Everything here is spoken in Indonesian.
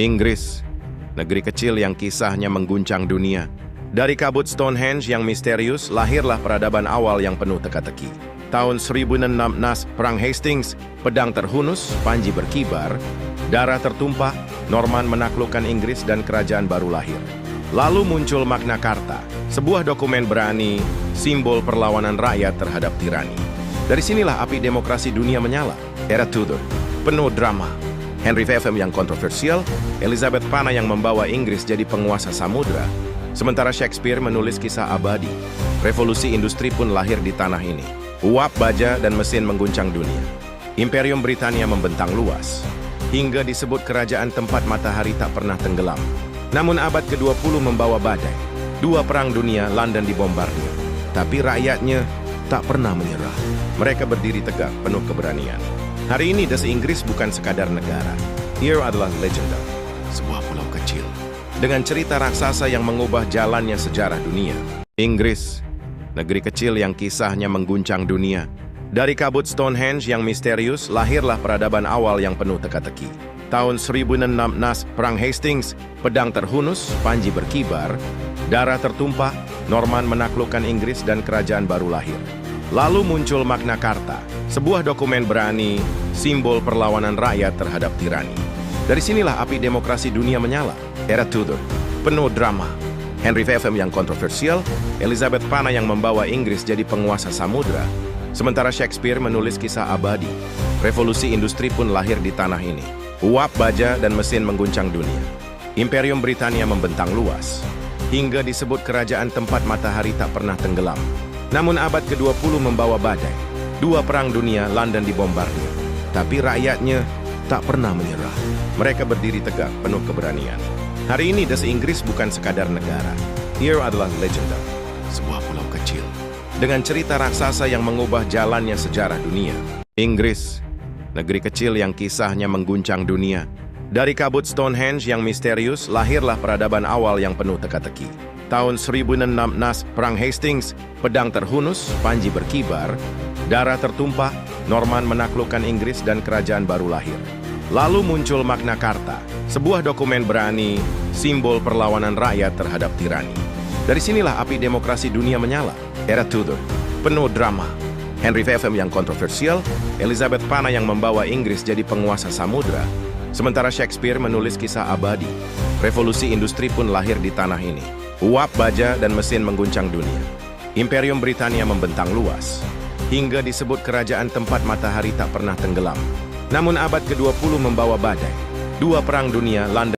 Inggris, negeri kecil yang kisahnya mengguncang dunia. Dari kabut Stonehenge yang misterius, lahirlah peradaban awal yang penuh teka-teki. Tahun 1006, Perang Hastings, pedang terhunus, panji berkibar, darah tertumpah, Norman menaklukkan Inggris dan kerajaan baru lahir. Lalu muncul Magna Carta, sebuah dokumen berani, simbol perlawanan rakyat terhadap tirani. Dari sinilah api demokrasi dunia menyala. Era Tudor, penuh drama. Henry V yang kontroversial, Elizabeth Panna yang membawa Inggris jadi penguasa samudra, sementara Shakespeare menulis kisah abadi. Revolusi industri pun lahir di tanah ini. Uap baja dan mesin mengguncang dunia. Imperium Britania membentang luas, hingga disebut kerajaan tempat matahari tak pernah tenggelam. Namun abad ke-20 membawa badai. Dua perang dunia, London dibombardir. Tapi rakyatnya tak pernah menyerah. Mereka berdiri tegak, penuh keberanian. Hari ini Das Inggris bukan sekadar negara. Ia adalah legenda, sebuah pulau kecil dengan cerita raksasa yang mengubah jalannya sejarah dunia. Inggris, negeri kecil yang kisahnya mengguncang dunia. Dari kabut Stonehenge yang misterius, lahirlah peradaban awal yang penuh teka-teki. Tahun 1006, Perang Hastings, pedang terhunus, panji berkibar, darah tertumpah, Norman menaklukkan Inggris dan kerajaan baru lahir. Lalu muncul Magna Carta, sebuah dokumen berani, simbol perlawanan rakyat terhadap tirani. Dari sinilah api demokrasi dunia menyala. Era Tudor, penuh drama. Henry V yang kontroversial, Elizabeth Panna yang membawa Inggris jadi penguasa samudra, sementara Shakespeare menulis kisah abadi. Revolusi industri pun lahir di tanah ini. Uap baja dan mesin mengguncang dunia. Imperium Britania membentang luas, hingga disebut kerajaan tempat matahari tak pernah tenggelam. Namun abad ke-20 membawa badai. Dua perang dunia, London dibombardir. Tapi rakyatnya tak pernah menyerah. Mereka berdiri tegak, penuh keberanian. Hari ini Das Inggris bukan sekadar negara. Ia adalah legenda, sebuah pulau kecil dengan cerita raksasa yang mengubah jalannya sejarah dunia. Inggris, negeri kecil yang kisahnya mengguncang dunia. Dari kabut Stonehenge yang misterius, lahirlah peradaban awal yang penuh teka-teki. Tahun 1006, Perang Hastings, pedang terhunus, panji berkibar, darah tertumpah, Norman menaklukkan Inggris dan kerajaan baru lahir. Lalu muncul Magna Carta, sebuah dokumen berani, simbol perlawanan rakyat terhadap tirani. Dari sinilah api demokrasi dunia menyala. Era Tudor, penuh drama. Henry V yang kontroversial, Elizabeth Panna yang membawa Inggris jadi penguasa samudra, sementara Shakespeare menulis kisah abadi. Revolusi industri pun lahir di tanah ini. Uap baja dan mesin mengguncang dunia. Imperium Britania membentang luas, hingga disebut kerajaan tempat matahari tak pernah tenggelam. Namun abad ke-20 membawa badai. Dua perang dunia, London